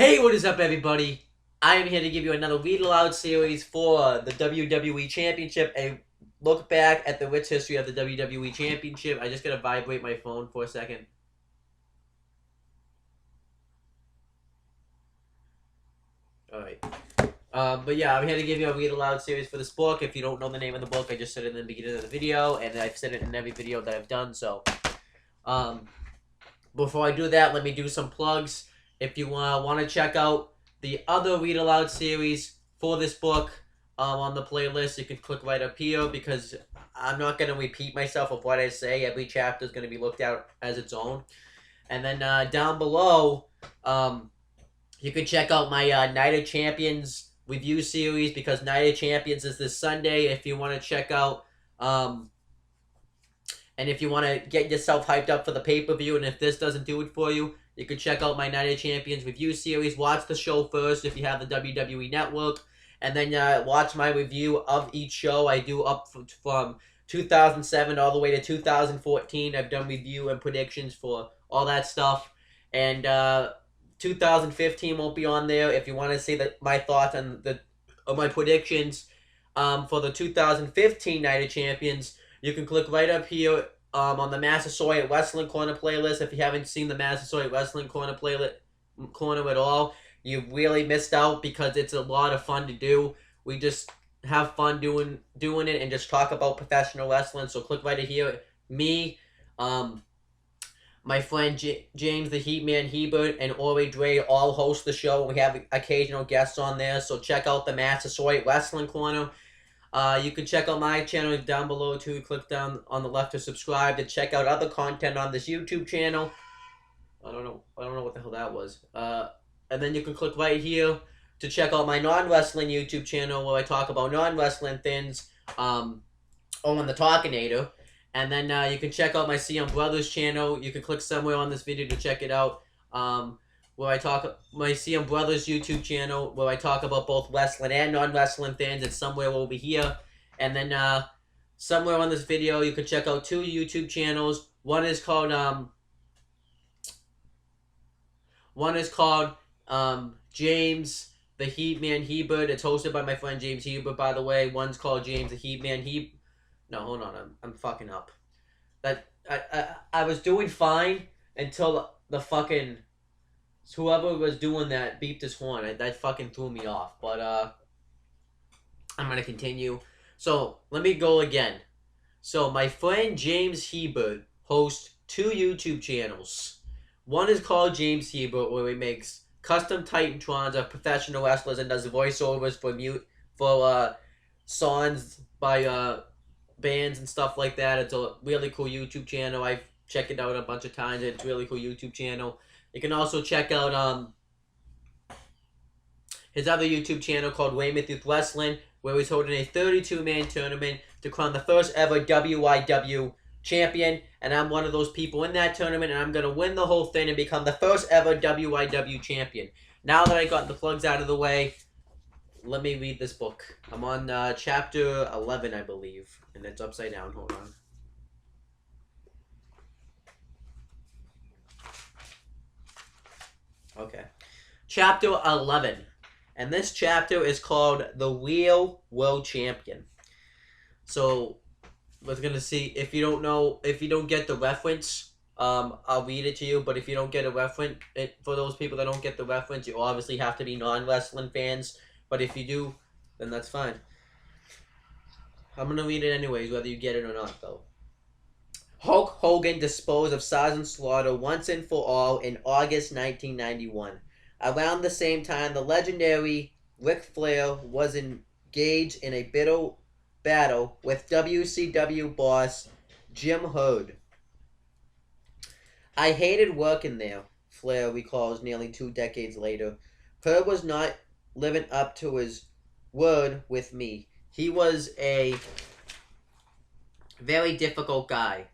Hey, what is up, everybody? I am here to give you another Read Aloud series for the WWE Championship. A look back at the rich history of the WWE Championship. I just gotta vibrate my phone for a second. Alright. But yeah, I'm here to give you a Read Aloud series for this book. If you don't know the name of the book, I just said it in the beginning of the video, and I've said it in every video that I've done, so. Before I do that, let me do some plugs. If you want to check out the other Read Aloud series for this book on the playlist, you can click right up here because I'm not going to repeat myself of what I say. Every chapter is going to be looked at as its own. And then down below, you can check out my Night of Champions review series because Night of Champions is this Sunday. If you want to check out... and if you want to get yourself hyped up for the pay-per-view, and if this doesn't do it for you, you can check out my Night of Champions review series. Watch the show first if you have the WWE Network, and then watch my review of each show. I do up from 2007 all the way to 2014. I've done review and predictions for all that stuff. And 2015 won't be on there. If you want to see my thoughts on my predictions for the 2015 Night of Champions, you can click right up here on the Massasoit Wrestling Corner playlist. If you haven't seen the Massasoit Wrestling Corner corner at all, you've really missed out because it's a lot of fun to do. We just have fun doing it and just talk about professional wrestling. So click right here. Me, my friend James the Heatman Hebert, and Ori Dre all host the show. We have occasional guests on there. So check out the Massasoit Wrestling Corner. You can check out my channel down below too. Click down on the left to subscribe to check out other content on this YouTube channel. I don't know what the hell that was. And then you can click right here to check out my non-wrestling YouTube channel where I talk about non-wrestling things. Owen the Talkinator. And then you can check out my CM Brothers channel. You can click somewhere on this video to check it out. Where I talk my CM Brothers YouTube channel, where I talk about both wrestling and non-wrestling things. It's somewhere over here. And then somewhere on this video, you can check out two YouTube channels. One is called James the Heatman Hebert. It's hosted by my friend James Hebert, by the way. One's called James the Heatman No, hold on, I'm fucking up. I was doing fine until the fucking... whoever was doing that beeped his horn. That fucking threw me off. But, I'm going to continue. So, let me go again. So, my friend James Hebert hosts two YouTube channels. One is called James Hebert, where he makes custom Titantrons of professional wrestlers and does voiceovers for songs by bands and stuff like that. It's a really cool YouTube channel. I've checked it out a bunch of times. It's a really cool YouTube channel. You can also check out his other YouTube channel called Weymouth Youth Wrestling, where he's holding a 32-man tournament to crown the first ever WIW champion. And I'm one of those people in that tournament, and I'm going to win the whole thing and become the first ever WIW champion. Now that I got the plugs out of the way, let me read this book. I'm on chapter 11, I believe, and it's upside down. Hold on. Okay. Chapter 11. And this chapter is called The Real World Champion. So, we're going to see, if you don't get the reference, I'll read it to you. But if you don't get a reference, for those people that don't get the reference, you obviously have to be non-wrestling fans. But if you do, then that's fine. I'm going to read it anyways, whether you get it or not, though. Hulk Hogan disposed of Sergeant Slaughter once and for all in August 1991. Around the same time, the legendary Ric Flair was engaged in a bitter battle with WCW boss Jim Herd. "I hated working there," Flair recalls nearly 2 decades later. "Herd was not living up to his word with me. He was a very difficult guy."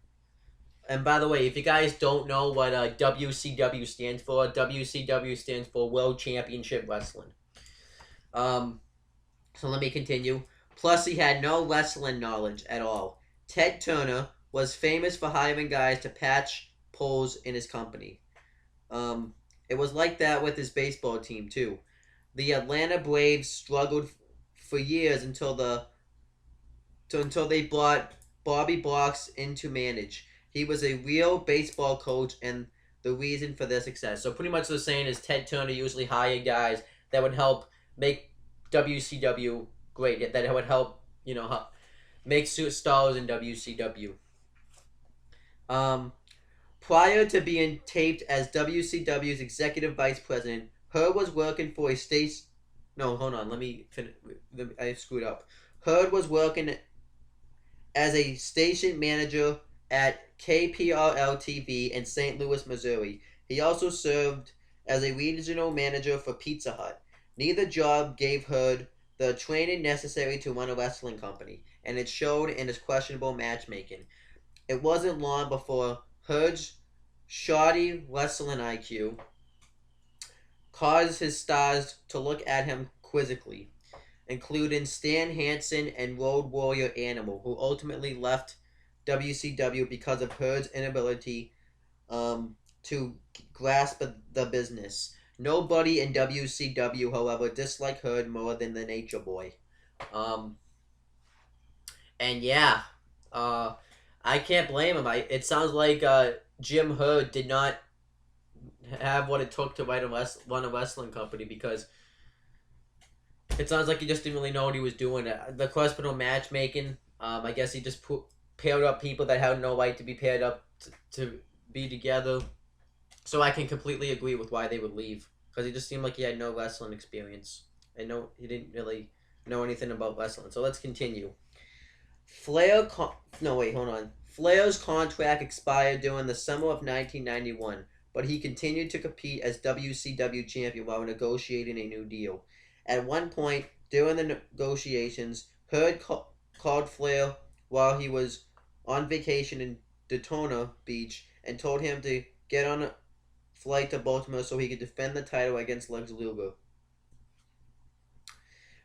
And by the way, if you guys don't know what WCW stands for, WCW stands for World Championship Wrestling. So let me continue. Plus, he had no wrestling knowledge at all. Ted Turner was famous for hiring guys to patch poles in his company. It was like that with his baseball team too. The Atlanta Braves struggled for years until they brought Bobby Blocks in to manage. He was a real baseball coach and the reason for their success. So pretty much the saying is Ted Turner usually hired guys that would help make WCW great. That would help make stars in WCW. Um, Prior to being taped as WCW's executive vice president, Hurd was working for a station. No, hold on. Let me finish. I screwed up. Hurd was working as a station manager at KPRL TV in St. Louis, Missouri. He also served as a regional manager for Pizza Hut. Neither job gave Hurd the training necessary to run a wrestling company, and it showed in his questionable matchmaking. It wasn't long before Hurd's shoddy wrestling IQ caused his stars to look at him quizzically, including Stan Hansen and Road Warrior Animal, who ultimately left WCW because of Hurd's inability to grasp the business. Nobody in WCW, however, disliked Hurd more than the Nature Boy. And yeah, I can't blame him. It sounds like Jim Hurd did not have what it took to run a wrestling company, because it sounds like he just didn't really know what he was doing. The questionable matchmaking, I guess he just paired up people that had no right to be paired up to be together. So I can completely agree with why they would leave, because he just seemed like he had no wrestling experience. And he didn't really know anything about wrestling. So let's continue. Flair's contract expired during the summer of 1991, but he continued to compete as WCW champion while negotiating a new deal. At one point during the negotiations, Hurd called Flair while he was on vacation in Daytona Beach and told him to get on a flight to Baltimore so he could defend the title against Lex Luger.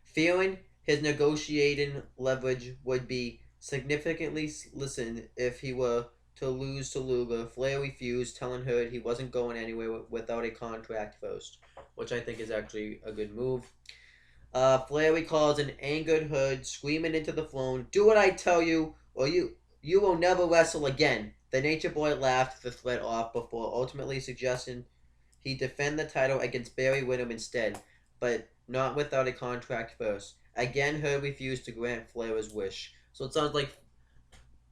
Fearing his negotiating leverage would be significantly lessened if he were to lose to Luger, Flair refused, telling Hurd he wasn't going anywhere without a contract first, which I think is actually a good move. Flair recalls an angered Hurd screaming into the phone, "Do what I tell you, or you will never wrestle again." The Nature Boy laughed the threat off before ultimately suggesting he defend the title against Barry Windham instead, but not without a contract first. Again, Hurd refused to grant Flair's wish. So it sounds like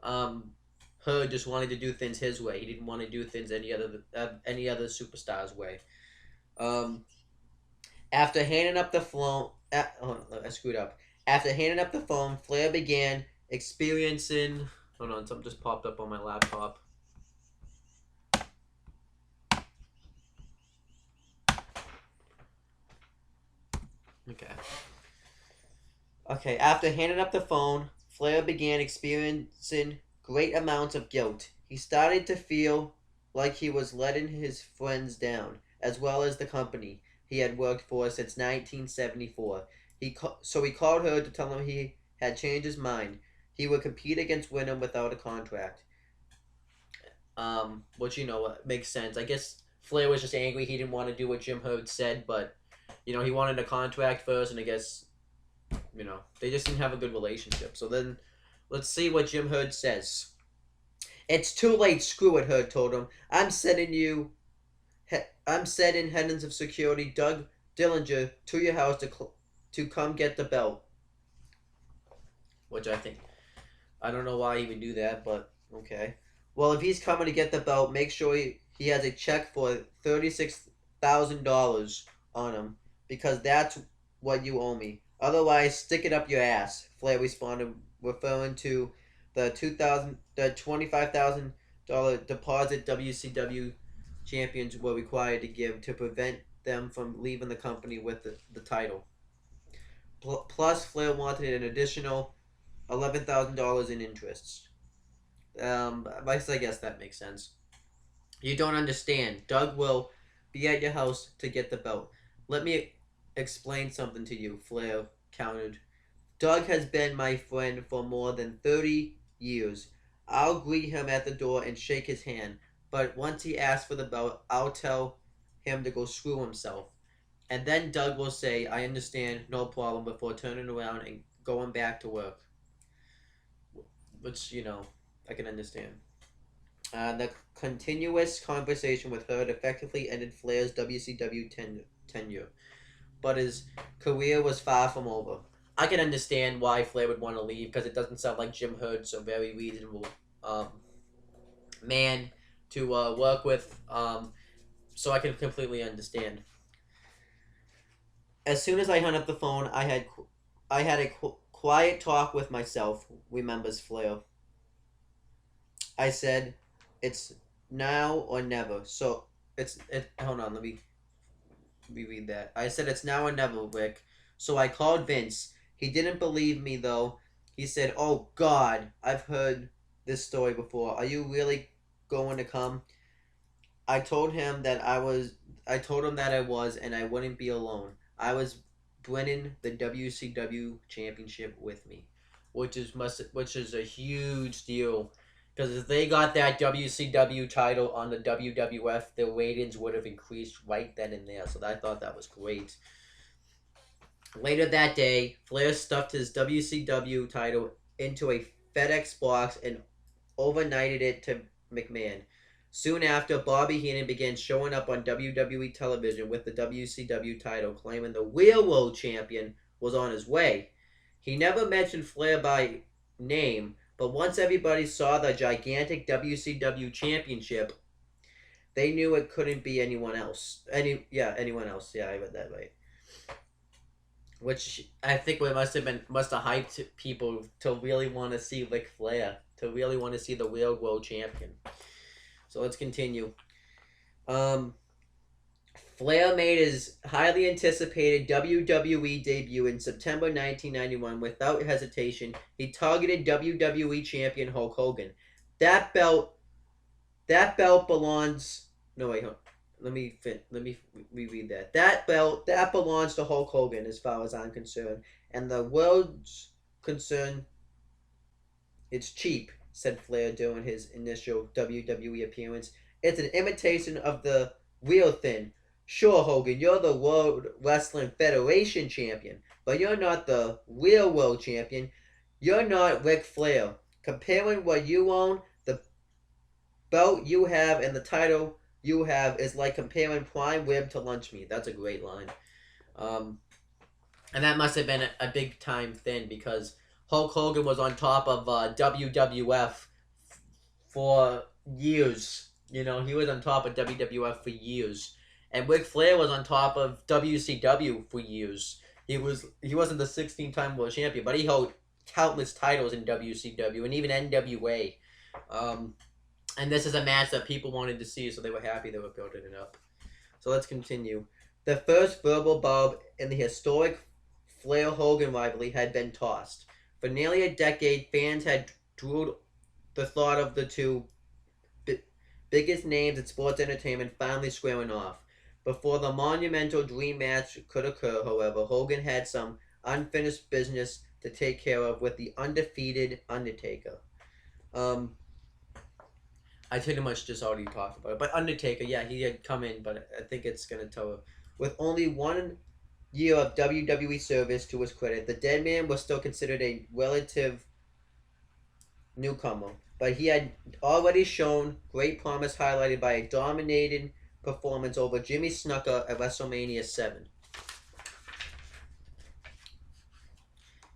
Hurd just wanted to do things his way. He didn't want to do things any other superstar's way. After handing up the phone, I screwed up. After handing up the phone, Flair began experiencing. Hold on, something just popped up on my laptop. Okay, after handing up the phone, Flair began experiencing great amounts of guilt. He started to feel like he was letting his friends down, as well as the company he had worked for since 1974. So he called her to tell him he had changed his mind. He would compete against Wyndham without a contract. Which, makes sense. I guess Flair was just angry. He didn't want to do what Jim Hurd said, but, he wanted a contract first, and I guess, they just didn't have a good relationship. So then, let's see what Jim Hurd says. "It's too late, screw it," Hurd told him. I'm sending headings of security Doug Dillinger to your house to come get the belt. Which I don't know why he would do that, but okay. "Well, if he's coming to get the belt, make sure he has a check for $36,000 on him, because that's what you owe me. Otherwise, stick it up your ass," Flair responded, referring to the $25,000 deposit WCW champions were required to give to prevent them from leaving the company with the title. Plus, Flair wanted an additional $11,000 in interests. I guess that makes sense. "You don't understand. Doug will be at your house to get the belt." "Let me explain something to you," Flair countered. "Doug has been my friend for more than 30 years. I'll greet him at the door and shake his hand, but once he asks for the belt, I'll tell him to go screw himself. And then Doug will say, I understand, no problem, before turning around and going back to work. Which, I can understand. The continuous conversation with Hurd effectively ended Flair's WCW tenure, but his career was far from over. I can understand why Flair would want to leave, because it doesn't sound like Jim Hurd's a very reasonable um, man to work with, so I can completely understand. As soon as I hung up the phone, I had a quiet talk with myself, remembers Flair. I said, it's now or never. So, hold on, let me reread that. I said, it's now or never, Rick. So I called Vince. He didn't believe me, though. He said, oh, God, I've heard this story before. Are you really going to come? I told him that I was, and I wouldn't be alone. I was winning the WCW championship with me, which is a huge deal, because if they got that WCW title on the WWF, the ratings would have increased right then and there. So I thought that was great. Later that day, Flair stuffed his WCW title into a FedEx box and overnighted it to McMahon. Soon after, Bobby Heenan began showing up on WWE television with the WCW title, claiming the real world champion was on his way. He never mentioned Flair by name, but once everybody saw the gigantic WCW championship, they knew it couldn't be anyone else. Anyone else. Yeah, I read that right. Which I think must have hyped people to really want to see Ric Flair, to really want to see the real world champion. So let's continue. Flair made his highly anticipated WWE debut in September 1991 without hesitation. He targeted WWE champion Hulk Hogan. That belt belongs. No wait, let me reread that. That belt belongs to Hulk Hogan, as far as I'm concerned, and the world's concerned. It's cheap, said Flair during his initial WWE appearance. It's an imitation of the real thing. Sure, Hogan, you're the World Wrestling Federation champion, but you're not the real world champion. You're not Ric Flair. Comparing what you own, the belt you have, and the title you have is like comparing prime rib to lunch meat. That's a great line. And that must have been a big time thing, because Hulk Hogan was on top of WWF for years. He was on top of WWF for years. And Ric Flair was on top of WCW for years. He wasn't the 16-time world champion, but he held countless titles in WCW and even NWA. And this is a match that people wanted to see, so they were happy they were building it up. So let's continue. The first verbal bulb in the historic Flair-Hogan rivalry had been tossed. For nearly a decade, fans had drooled the thought of the two biggest names in sports entertainment finally squaring off. Before the monumental dream match could occur, however, Hogan had some unfinished business to take care of with the undefeated Undertaker. I pretty much just already talked about it. But Undertaker, yeah, he had come in, but I think it's going to tell. With only 1 year of WWE service to his credit, the Dead Man was still considered a relative newcomer. But he had already shown great promise, highlighted by a dominating performance over Jimmy Snuka at WrestleMania 7.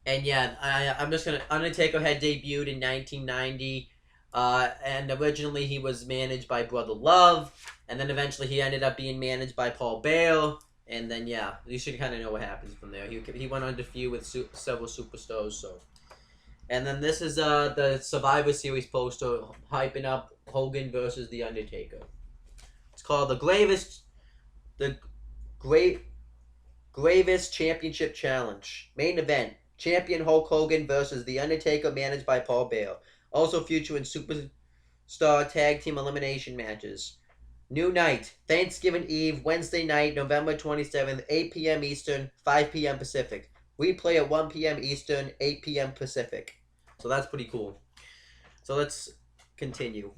And yeah, I'm just going to... Undertaker had debuted in 1990. And originally he was managed by Brother Love, and then eventually he ended up being managed by Paul Bear, and then you should kind of know what happens from there. He went on to feud with several superstars. So, and then this is the Survivor Series poster hyping up Hogan versus the Undertaker. It's called the Gravest Championship Challenge. Main event: champion Hulk Hogan versus the Undertaker, managed by Paul Bear. Also featuring superstar tag team elimination matches. New night, Thanksgiving Eve, Wednesday night, November 27th, 8 p.m. Eastern, 5 p.m. Pacific. Replay at 1 p.m. Eastern, 8 p.m. Pacific. So that's pretty cool. So let's continue.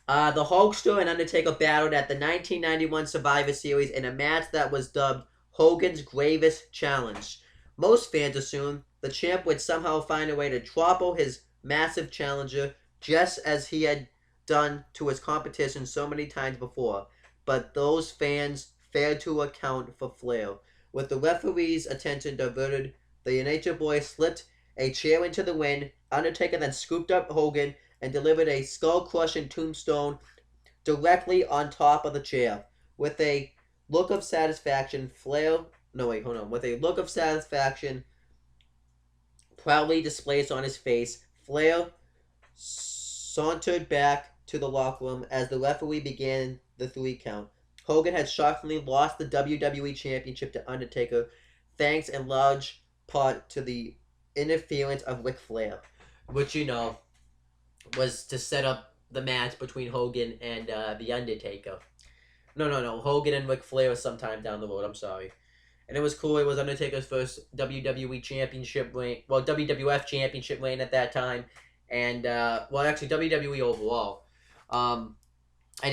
The Hulkster and Undertaker battled at the 1991 Survivor Series in a match that was dubbed Hogan's Gravest Challenge. Most fans assumed the champ would somehow find a way to topple his massive challenger, just as he had done to his competition so many times before. But those fans failed to account for Flair. With the referee's attention diverted, the Nature Boy slipped a chair into the wind. Undertaker then scooped up Hogan and delivered a skull-crushing tombstone directly on top of the chair. With a look of satisfaction, With a look of satisfaction proudly displayed on his face, Flair sauntered back to the locker room as the referee began the 3 count. Hogan had shockingly lost the WWE Championship to Undertaker, thanks in large part to the interference of Ric Flair, which, was to set up the match between Hogan and The Undertaker. No. Hogan and Ric Flair sometime down the road. I'm sorry. And it was cool. It was Undertaker's first WWE Championship reign. Well, WWF Championship reign at that time. And, actually, WWE overall. And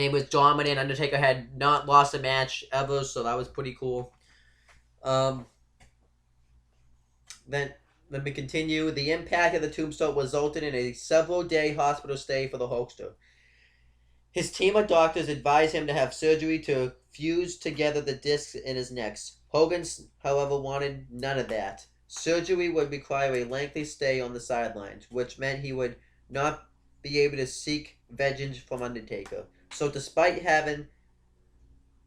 it was dominant. Undertaker had not lost a match ever, so that was pretty cool. Then let me continue. The impact of the tombstone resulted in a several-day hospital stay for the Hulkster. His team of doctors advised him to have surgery to fuse together the discs in his neck. Hogan, however, wanted none of that. Surgery would require a lengthy stay on the sidelines, which meant he would not be able to seek vengeance from Undertaker. So despite having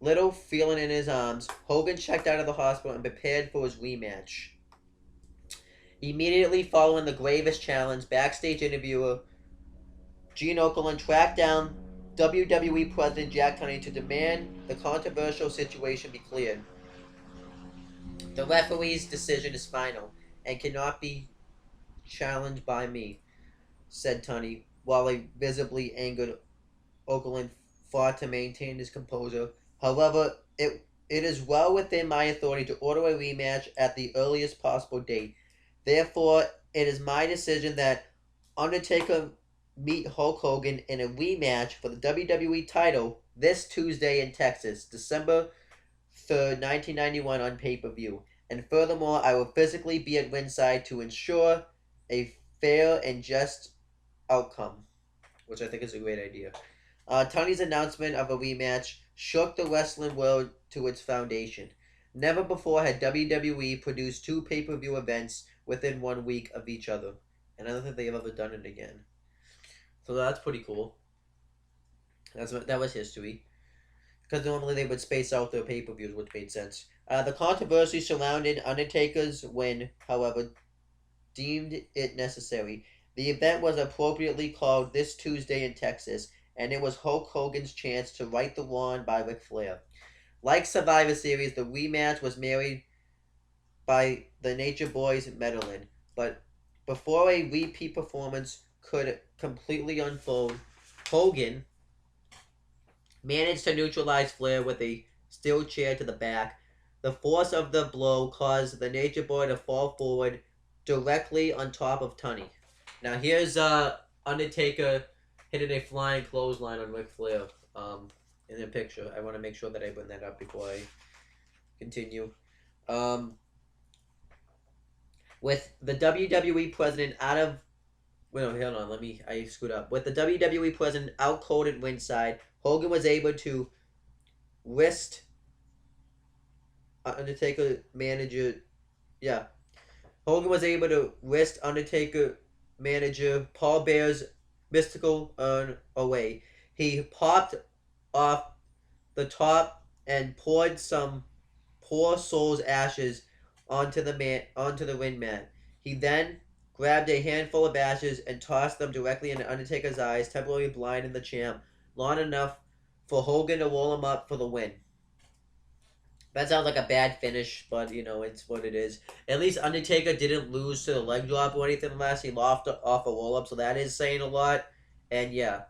little feeling in his arms, Hogan checked out of the hospital and prepared for his rematch. Immediately following the Gravest Challenge, backstage interviewer Gene Okerlund tracked down WWE President Jack Tunney to demand the controversial situation be cleared. The referee's decision is final and cannot be challenged by me, said Tunney, while a visibly angered Okerlund fought to maintain his composure. However, it is well within my authority to order a rematch at the earliest possible date. Therefore, it is my decision that Undertaker meet Hulk Hogan in a rematch for the WWE title this Tuesday in Texas, December 3rd, 1991 on pay-per-view. And furthermore, I will physically be at ringside to ensure a fair and just outcome, which I think is a great idea. Tunney's announcement of a rematch shook the wrestling world to its foundation. Never before had WWE produced 2 pay-per-view events within 1 week of each other. And I don't think they've ever done it again. So that's pretty cool. That was history. Because normally they would space out their pay-per-views, which made sense. The controversy surrounding Undertaker's win, however, deemed it necessary. The event was appropriately called this Tuesday in Texas, and it was Hulk Hogan's chance to right the wrong by Ric Flair. Like Survivor Series, the rematch was married by the Nature Boy's meddling, but before a repeat performance could completely unfold, Hogan managed to neutralize Flair with a steel chair to the back. The force of the blow caused the Nature Boy to fall forward directly on top of Tunney. Now here's Undertaker hitting a flying clothesline on Ric Flair in the picture. I want to make sure that I bring that up before I continue. With the WWE president out of... Wait, no, hold on. I screwed up. With the WWE president out cold at ringside, Hogan was able to wrist Undertaker manager... Yeah. Hogan was able to wrist Undertaker manager Paul Bear's mystical urn away. He popped off the top and poured some poor soul's ashes onto the ring mat. He then grabbed a handful of ashes and tossed them directly into Undertaker's eyes, temporarily blinding the champ long enough for Hogan to roll him up for the win. That sounds like a bad finish, but, it's what it is. At least Undertaker didn't lose to the leg drop or anything last. He lost off a roll-up, so that is saying a lot. And, yeah.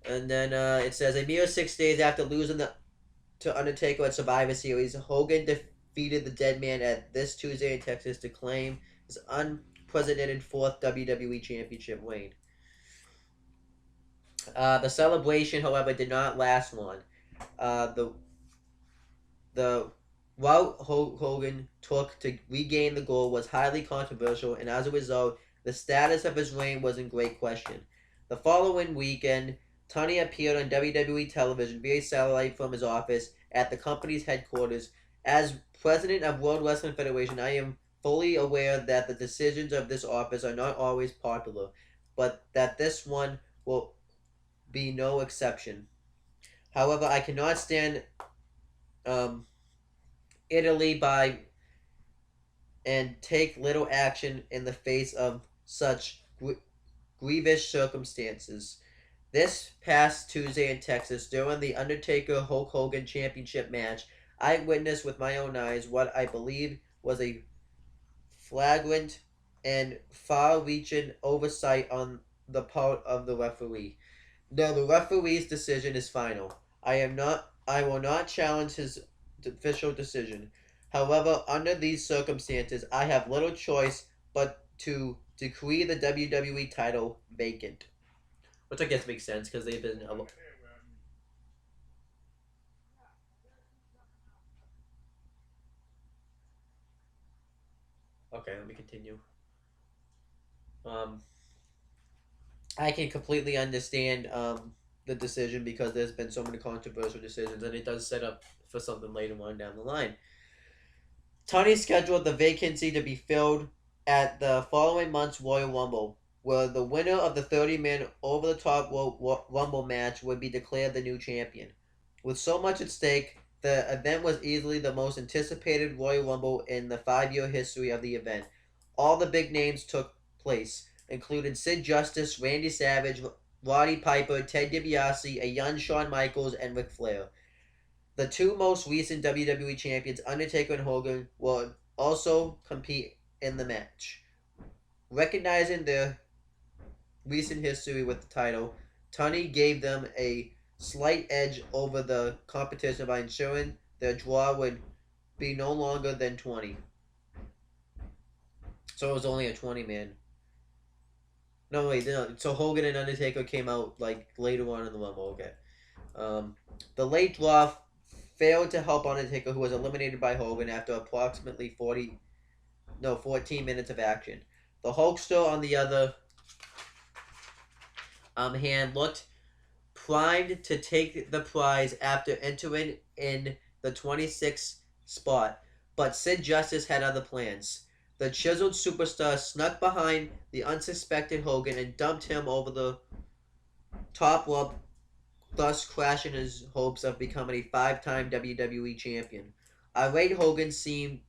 And then it says, a mere 6 days after losing to Undertaker at Survivor Series, Hogan defeated the Dead Man at this Tuesday in Texas to claim his unprecedented 4th WWE Championship reign. The celebration, however, did not last long. The route Hogan took to regain the gold was highly controversial, and as a result, the status of his reign was in great question. The following weekend, Tunney appeared on WWE television via satellite from his office at the company's headquarters. As president of World Wrestling Federation, I am fully aware that the decisions of this office are not always popular, but that this one will be no exception. However, I cannot stand um, Italy by and take little action in the face of such grievous circumstances. This past Tuesday in Texas, during the Undertaker Hulk Hogan Championship match, I witnessed with my own eyes what I believe was a flagrant and far reaching oversight on the part of the referee. No, the referee's decision is final. I will not challenge his official decision. However, under these circumstances, I have little choice but to decree the WWE title vacant. Which I guess makes sense because they've been. Okay, let me continue. Um, I can completely understand the decision because there's been so many controversial decisions, and it does set up for something later on down the line. Tony scheduled the vacancy to be filled at the following month's Royal Rumble, where the winner of the 30-man over-the-top Rumble match would be declared the new champion. With so much at stake, the event was easily the most anticipated Royal Rumble in the 5-year history of the event. All the big names took place, including Sid Justice, Randy Savage, Roddy Piper, Ted DiBiase, a young Shawn Michaels, and Ric Flair. The two most recent WWE champions, Undertaker and Hogan, will also compete in the match. Recognizing their recent history with the title, Tunney gave them a slight edge over the competition by ensuring their draw would be no longer than 20. So it was only a 20-man. No, wait, no. So Hogan and Undertaker came out like later on in the Rumble. Okay. The late draw failed to help Undertaker, who was eliminated by Hogan after approximately 14 minutes of action. The Hulkster, on the other hand, looked primed to take the prize after entering in the 26th spot, but Sid Justice had other plans. The chiseled superstar snuck behind the unsuspected Hogan and dumped him over the top rope, thus crashing his hopes of becoming a 5-time WWE champion. Irate Hogan screamed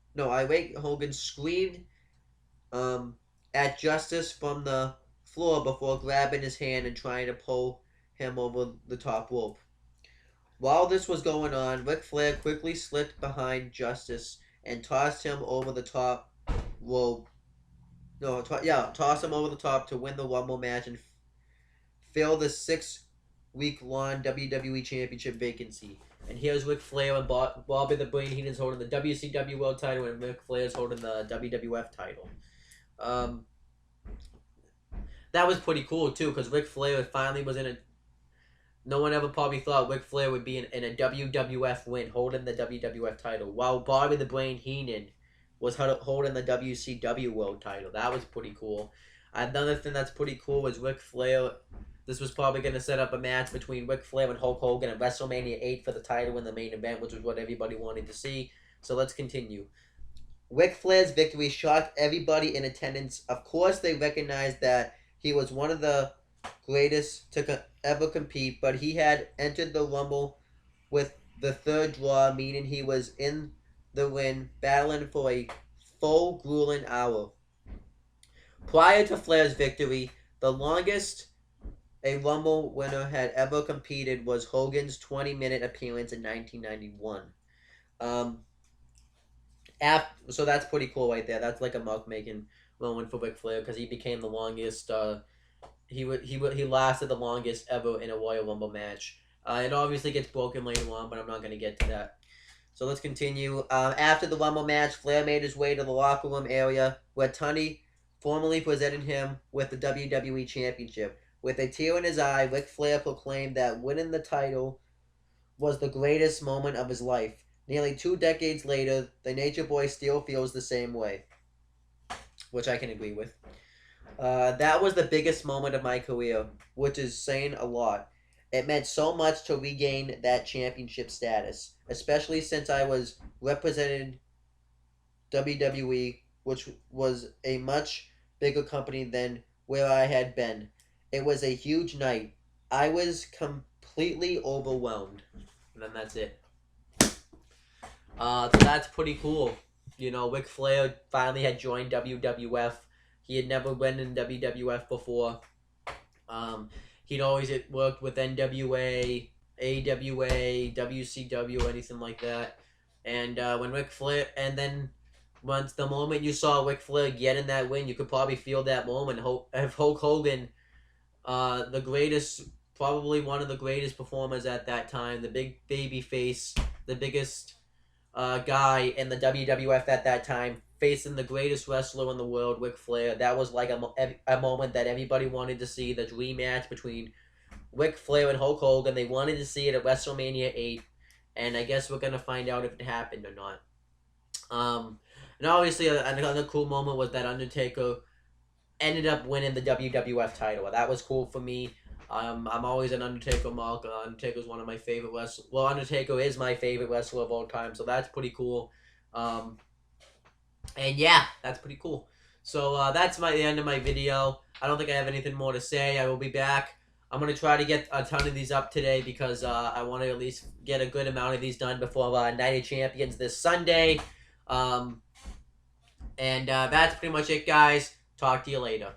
at Justice from the floor before grabbing his hand and trying to pull him over the top rope. While this was going on, Ric Flair quickly slipped behind Justice and tossed him over the top rope. Tossed him over the top to win the Rumble match and fill the 6-week-long WWE Championship vacancy. And here's Ric Flair and Bobby the Brain Heenan's holding the WCW World title, and Ric Flair's holding the WWF title. That was pretty cool too, because Ric Flair finally was in a. No one ever probably thought Ric Flair would be in a WWF win, holding the WWF title, while Bobby the Brain Heenan was holding the WCW World title. That was pretty cool. Another thing that's pretty cool was Ric Flair. This was probably going to set up a match between Ric Flair and Hulk Hogan at WrestleMania 8 for the title in the main event, which was what everybody wanted to see. So let's continue. Ric Flair's victory shocked everybody in attendance. Of course, they recognized that he was one of the greatest to ever compete, but he had entered the Rumble with the third draw, meaning he was in the ring battling for a full grueling hour. Prior to Flair's victory, the longest a Rumble winner had ever competed was Hogan's 20-minute appearance in 1991. So that's pretty cool right there. That's like a mark-making moment for Ric Flair because he became the longest. He lasted the longest ever in a Royal Rumble match. It obviously gets broken later on, but I'm not going to get to that. So let's continue. After the Rumble match, Flair made his way to the locker room area where Tunney formally presented him with the WWE Championship. With a tear in his eye, Ric Flair proclaimed that winning the title was the greatest moment of his life. Nearly 2 decades later, the Nature Boy still feels the same way, which I can agree with. That was the biggest moment of my career, which is saying a lot. It meant so much to regain that championship status, especially since I was represented WWE, which was a much bigger company than where I had been. It was a huge night. I was completely overwhelmed. And then that's it. So that's pretty cool. You know, Ric Flair finally had joined WWF. He had never been in WWF before. He'd always worked with NWA, AWA, WCW, anything like that. And when Ric Flair, and then once the moment you saw Ric Flair get in that win, you could probably feel that moment. If Hulk Hogan, the greatest, probably one of the greatest performers at that time, the big baby face, the biggest guy in the WWF at that time, facing the greatest wrestler in the world, Ric Flair. That was like a moment that everybody wanted to see, the dream match between Ric Flair and Hulk Hogan. They wanted to see it at WrestleMania 8, and I guess we're going to find out if it happened or not. And obviously, another cool moment was that Undertaker ended up winning the WWF title. That was cool for me. I'm always an Undertaker mark. Undertaker's one of my favorite wrestlers. Well, Undertaker is my favorite wrestler of all time, so that's pretty cool. And yeah, that's pretty cool. So that's the end of my video. I don't think I have anything more to say. I will be back. I'm going to try to get a ton of these up today because I want to at least get a good amount of these done before Night of Champions this Sunday. And that's pretty much it, guys. Talk to you later.